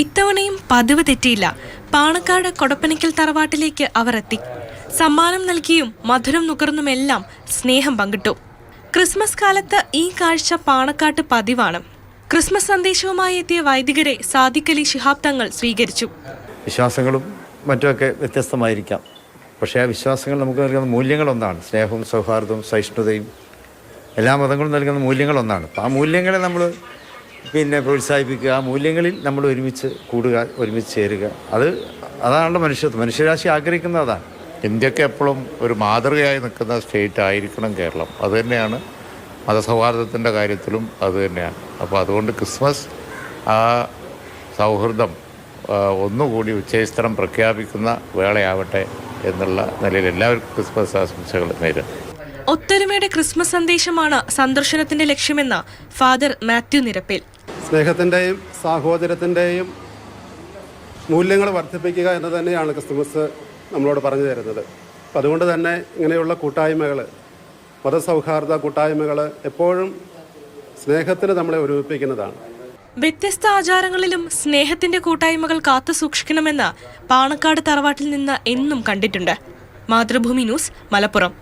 ഇത്തവണയും പതിവ് തെറ്റിയില്ല. പാണക്കാട് കൊടപ്പനയ്ക്കൽ തറവാട്ടിലേക്ക് അവർ എത്തി. സമ്മാനം നൽകിയും മധുരം നുകർന്നുമെല്ലാം സ്നേഹം പങ്കിട്ടു. ക്രിസ്മസ് കാലത്ത് ഈ കാഴ്ച പാണക്കാട്ട് പതിവാണ്. ക്രിസ്മസ് സന്ദേശവുമായി എത്തിയ വൈദികരെ സാദിഖ് അലി ശിഹാബ് തങ്ങൾ സ്വീകരിച്ചു. വിശ്വാസങ്ങളും മറ്റുമൊക്കെ വ്യത്യസ്തമായിരിക്കാം, പക്ഷേ ആ വിശ്വാസങ്ങൾ നമുക്ക് നൽകുന്ന മൂല്യങ്ങളൊന്നാണ്. സ്നേഹവും സൗഹാർദ്ദവും സഹിഷ്ണുതയും എല്ലാ മതങ്ങളും നൽകുന്ന മൂല്യങ്ങളൊന്നാണ്. അപ്പോൾ ആ മൂല്യങ്ങളെ നമ്മൾ പ്രോത്സാഹിപ്പിക്കുക, ആ മൂല്യങ്ങളിൽ നമ്മൾ ഒരുമിച്ച് കൂടുക, ഒരുമിച്ച് ചേരുക. അതാണല്ലോ മനുഷ്യത്വം. മനുഷ്യരാശി ആഗ്രഹിക്കുന്നത് അതാണ്. ഇന്ത്യക്ക് എപ്പോഴും ഒരു മാതൃകയായി നിൽക്കുന്ന സ്റ്റേറ്റ് ആയിരിക്കണം കേരളം. അതുതന്നെയാണ് മതസൗഹാർദ്ദത്തിൻ്റെ കാര്യത്തിലും അതുതന്നെയാണ്. അപ്പോൾ അതുകൊണ്ട് ക്രിസ്മസ് ആ സൗഹൃദം ഒന്നുകൂടി ഉച്ചസ്ഥലം പ്രഖ്യാപിക്കുന്ന വേളയാവട്ടെ എന്നുള്ള നിലയിൽ എല്ലാവർക്കും ക്രിസ്മസ് ആശംസകൾ നേരും. ഒത്തൊരുമയുടെ ക്രിസ്മസ് സന്ദേശമാണ് സന്ദർശനത്തിന്റെ ലക്ഷ്യമെന്ന് ഫാദർ മാത്യു നിരപ്പേൽ. സ്നേഹത്തിൻ്റെയും സാഹോദര്യത്തിൻ്റെയും മൂല്യങ്ങൾ വർദ്ധിപ്പിക്കുക എന്ന് തന്നെയാണ് ക്രിസ്മസ് നമ്മളോട് പറഞ്ഞു തരുന്നത്. അപ്പം അതുകൊണ്ട് തന്നെ ഇങ്ങനെയുള്ള കൂട്ടായ്മകൾ, മതസൗഹാർദ്ദ കൂട്ടായ്മകൾ എപ്പോഴും സ്നേഹത്തിന് നമ്മളെ ഒരുമിപ്പിക്കുന്നതാണ്. വ്യത്യസ്ത ആചാരങ്ങളിലും സ്നേഹത്തിന്റെ കൂട്ടായ്മകൾ കാത്തു സൂക്ഷിക്കണമെന്ന് പാണക്കാട് തറവാട്ടിൽ നിന്ന് എന്നും കണ്ടിട്ടുണ്ട്. മാതൃഭൂമി ന്യൂസ്, മലപ്പുറം.